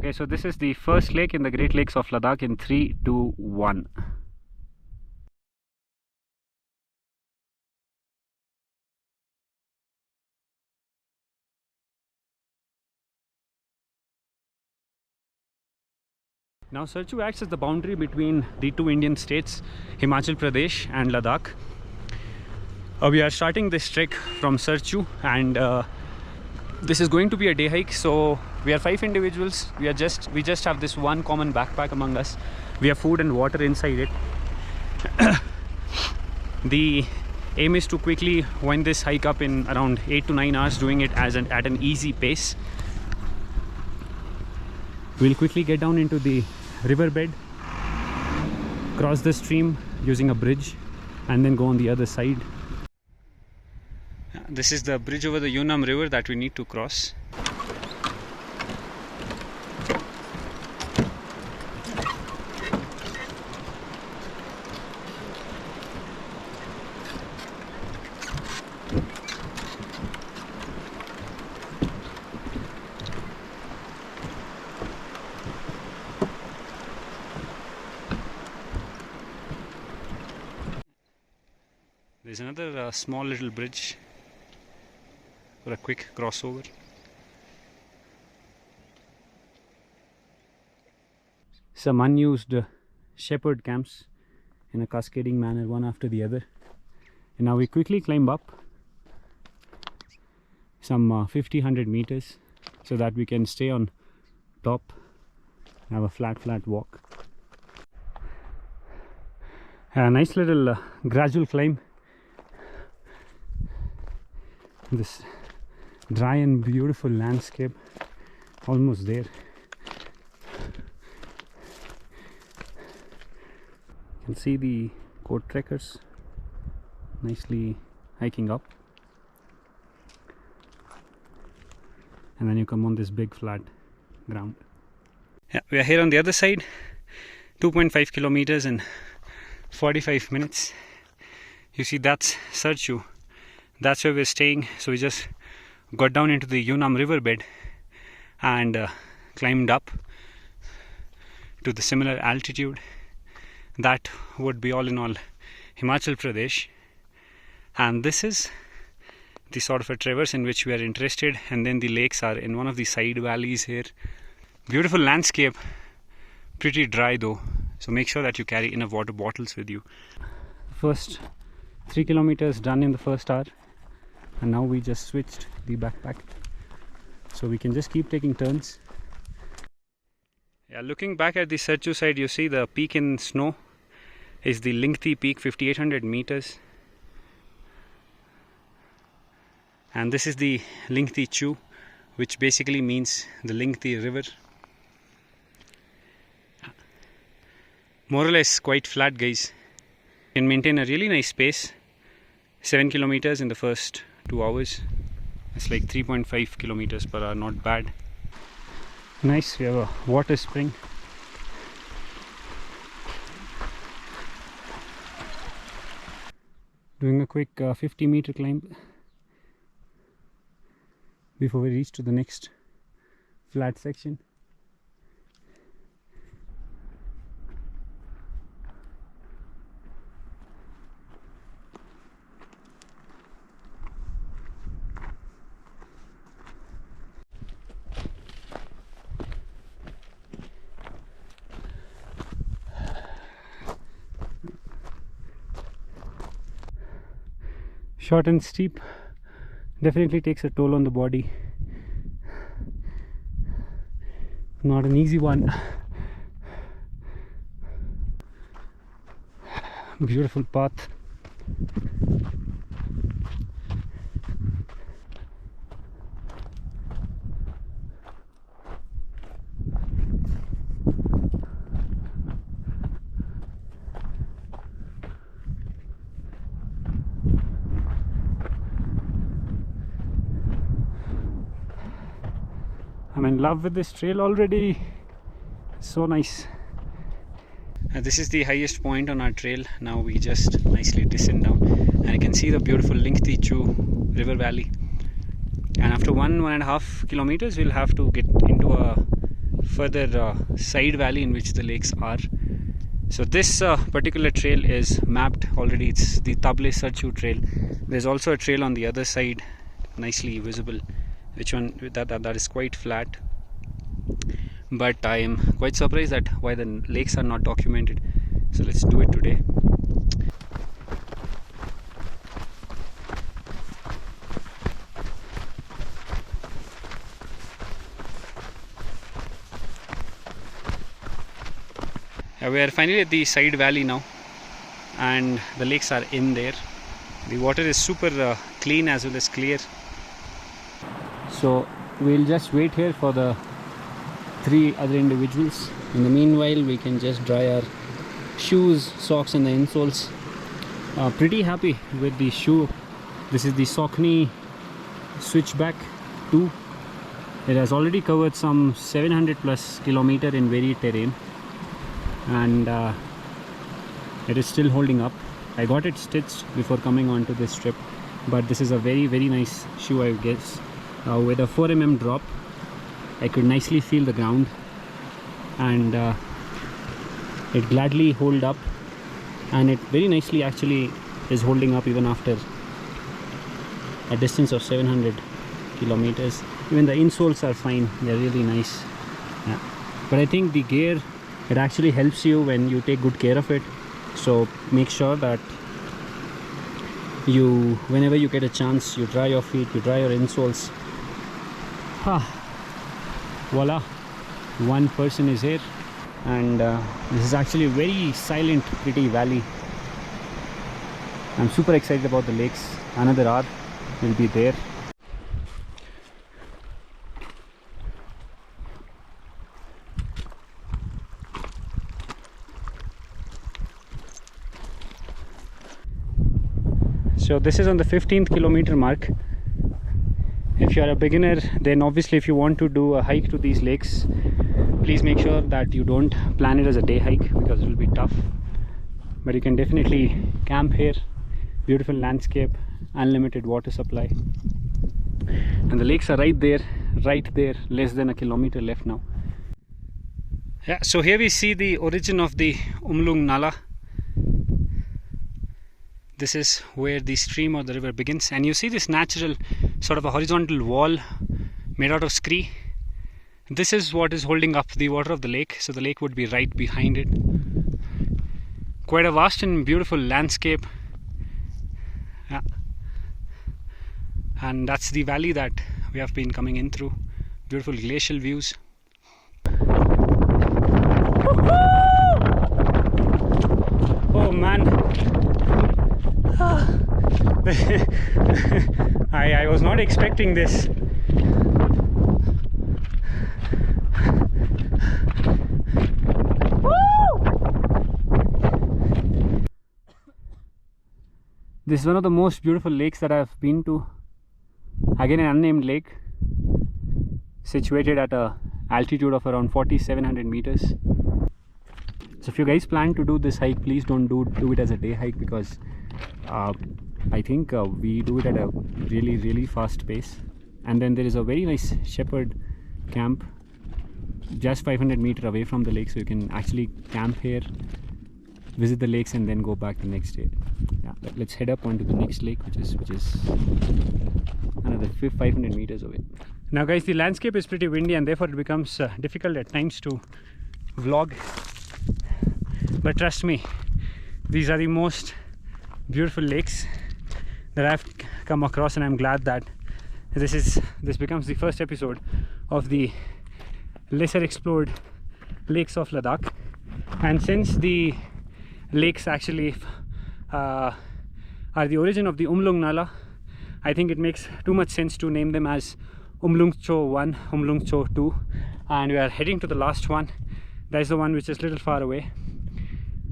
Okay, so this is the first lake in the Great Lakes of Ladakh in 3, 2, 1. Now Sarchu acts as the boundary between the two Indian states, Himachal Pradesh and Ladakh. We are starting this trek from Sarchu, and this is going to be a day hike. So we are 5 individuals. We just have this one common backpack among us. We have food and water inside it. The aim is to quickly wind this hike up in around 8 to 9 hours, doing it at an easy pace. We'll quickly get down into the riverbed, cross the stream using a bridge, and then go on the other side. This is the bridge over the Yunam river that we need to cross. There's another small little bridge for a quick crossover. Some unused shepherd camps in a cascading manner, one after the other. And now we quickly climb up some 50-100 meters so that we can stay on top and have a flat walk. A nice little gradual climb. This dry and beautiful landscape, almost there. You can see the coat trekkers nicely hiking up, and then you come on this big flat ground. Yeah, we are here on the other side, 2.5 kilometers in 45 minutes. You see, that's Sarchu. That's where we're staying. So we just got down into the Yunam riverbed and climbed up to the similar altitude. That would be all in all Himachal Pradesh, and this is the sort of a traverse in which we are interested. And then the lakes are in one of the side valleys here. Beautiful landscape, pretty dry though, so make sure that you carry enough water bottles with you. First 3 kilometers done in the first hour, and now we just switched the backpack so we can just keep taking turns. Yeah, looking back at the Sarchu side, you see the peak in snow is the Lingti peak, 5800 meters, and this is the Lingti Chu, which basically means the Lingti river. More or less quite flat, guys. You can maintain a really nice pace. 7 kilometers in the first 2 hours. It's like 3.5 kilometers per hour, not bad. Nice, we have a water spring. Doing a quick 50-meter climb before we reach to the next flat section. Short and steep, definitely takes a toll on the body. Not an easy one. Beautiful path. I'm in love with this trail already. It's so nice. This is the highest point on our trail. Now we just nicely descend down, and you can see the beautiful Lingti Chu river valley. And after 1.5 kilometers, we'll have to get into a further side valley in which the lakes are. So this particular trail is mapped already. It's the Sarchu trail. There's also a trail on the other side, nicely visible, which one that is quite flat. But I am quite surprised at why the lakes are not documented. So let's do it today. We are finally at the side valley now, and the lakes are in there. The water is super clean as well as clear. So we'll just wait here for the 3 other individuals. In the meanwhile, we can just dry our shoes, socks and the insoles. Pretty happy with the shoe. This is the Saucony Switchback 2. It has already covered some 700 plus kilometer in varied terrain, and it is still holding up. I got it stitched before coming onto this trip, but this is a very nice shoe, I guess. With a 4mm drop, I could nicely feel the ground, and it gladly hold up, and it very nicely actually is holding up even after a distance of 700 kilometers. Even the insoles are fine, they're really nice. Yeah. But I think the gear, it actually helps you when you take good care of it. So make sure that you, whenever you get a chance, you dry your feet, you dry your insoles. Voila, one person is here, and this is actually a very silent, pretty valley. I'm super excited about the lakes. Another hour will be there. So this is on the 15th kilometer mark. If you are a beginner, then obviously if you want to do a hike to these lakes, please make sure that you don't plan it as a day hike, because it will be tough. But you can definitely camp here. Beautiful landscape, unlimited water supply, and the lakes are right there, less than a kilometer left now. Yeah, so here we see the origin of the Umlung Nala. This is where the stream or the river begins, and you see this natural sort of a horizontal wall made out of scree. This is what is holding up the water of the lake, so the lake would be right behind it. Quite a vast and beautiful landscape. Yeah. And that's the valley that we have been coming in through. Beautiful glacial views. Oh man. I was not expecting this. This is one of the most beautiful lakes that I've been to. Again, an unnamed lake, situated at a altitude of around 4700 meters. So if you guys plan to do this hike, please don't do it as a day hike, because I think we do it at a really fast pace. And then there is a very nice shepherd camp just 500 meters away from the lake, so you can actually camp here, visit the lakes, and then go back the next day. Yeah, let's head up onto the next lake, which is another 500 meters away. Now guys, the landscape is pretty windy, and therefore it becomes difficult at times to vlog, but trust me, these are the most beautiful lakes that I've come across, and I'm glad that this becomes the first episode of the lesser explored lakes of Ladakh. And since the lakes actually are the origin of the Umlung Nala, I think it makes too much sense to name them as Umlung Tso 1, Umlung Tso 2, and we are heading to the last one. That is the one which is a little far away,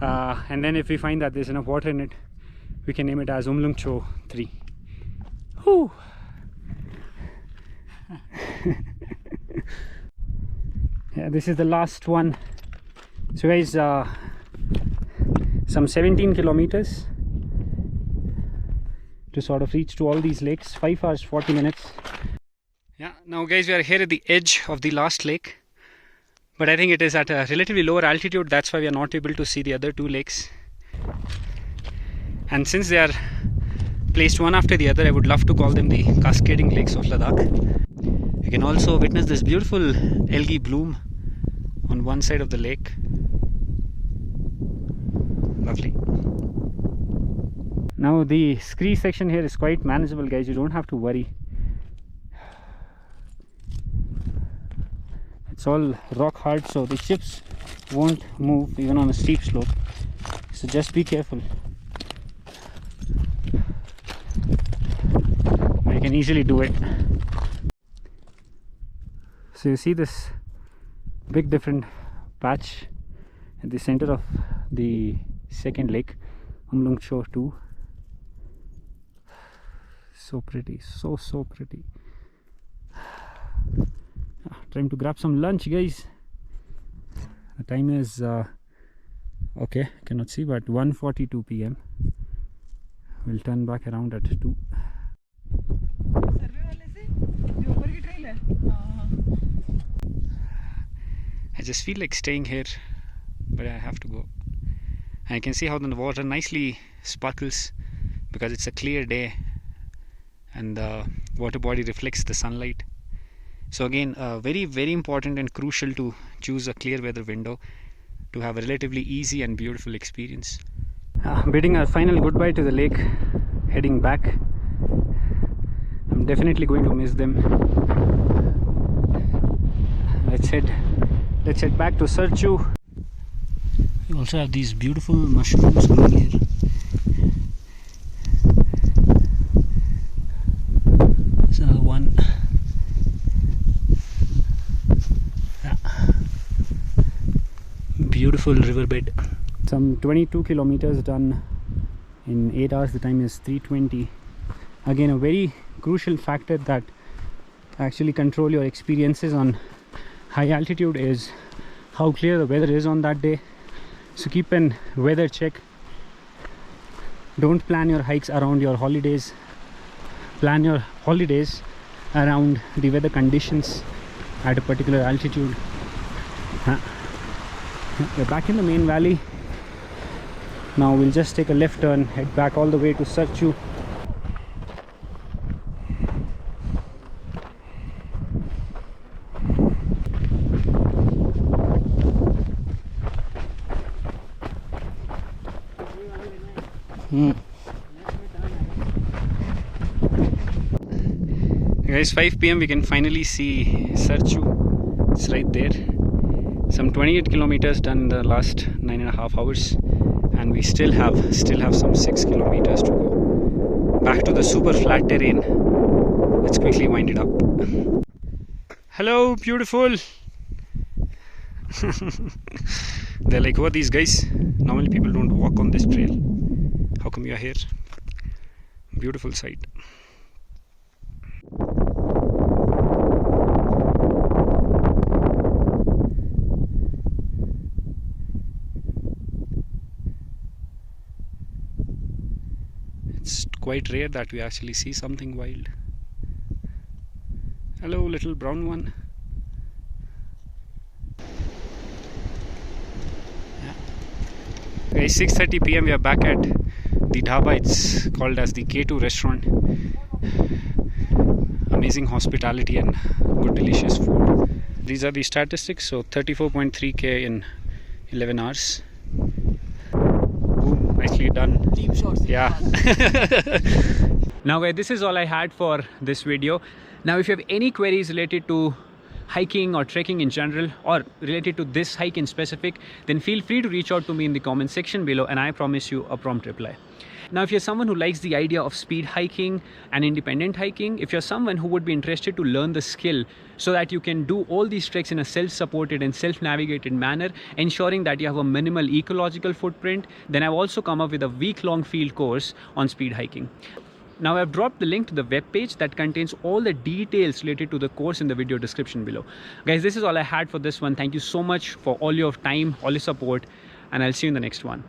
and then if we find that there's enough water in it, we can name it as Umlung Tso 3. Whew. Yeah, this is the last one. So guys, some 17 kilometers to sort of reach to all these lakes. 5 hours 40 minutes. Yeah, now guys, we are here at the edge of the last lake. But I think it is at a relatively lower altitude, that's why we are not able to see the other two lakes. And since they are placed one after the other, I would love to call them the cascading lakes of Ladakh. You can also witness this beautiful algae bloom on one side of the lake. Lovely. Now the scree section here is quite manageable, guys. You don't have to worry. It's all rock hard, so the chips won't move even on a steep slope. So just be careful. You can easily do it. So you see this big different patch at the center of the second lake, Umlung Tso 2. So pretty, so pretty. Trying to grab some lunch, guys. The time is okay, cannot see, but 1:42 p.m. We'll turn back around at 2. I just feel like staying here, but I have to go. And I can see how the water nicely sparkles because it's a clear day and the water body reflects the sunlight. So again, very important and crucial to choose a clear weather window to have a relatively easy and beautiful experience. Bidding our final goodbye to the lake, heading back. I'm definitely going to miss them. Let's head back to Sarchu. We also have these beautiful mushrooms growing here. There's another one. Yeah. Beautiful riverbed. Some 22 kilometers done in 8 hours. The time is 3:20. Again, a very crucial factor that actually control your experiences on high altitude is how clear the weather is on that day. So keep an weather check. Don't plan your hikes around your holidays. Plan your holidays around the weather conditions at a particular altitude. We're back in the main valley. Now we'll just take a left turn, head back all the way to Sarchu. Guys, 5 p.m. we can finally see Sarchu. It's right there. Some 28 kilometers done in the last 9.5 hours, and we still have some 6 kilometers to go back to the super flat terrain. Let's quickly wind it up. Hello, beautiful. They're like, who are these guys? Normally people don't walk on this trail. How come you're here? Beautiful sight. It's quite rare that we actually see something wild. Hello, little brown one. Yeah. Guys, 6:30 p.m. we are back at the dhaba. It's called as the K2 restaurant. Amazing hospitality and good delicious food. These are the statistics. So 34.3k in 11 hours. Boom, nicely done. Team shots. Yeah. Now guys, this is all I had for this video. Now if you have any queries related to hiking or trekking in general, or related to this hike in specific, then feel free to reach out to me in the comment section below, and I promise you a prompt reply. Now if you're someone who likes the idea of speed hiking and independent hiking, if you're someone who would be interested to learn the skill so that you can do all these treks in a self-supported and self-navigated manner, ensuring that you have a minimal ecological footprint, then I've also come up with a week-long field course on speed hiking. Now I've dropped the link to the web page that contains all the details related to the course in the video description below. Guys, this is all I had for this one. Thank you so much for all your time, all your support, and I'll see you in the next one.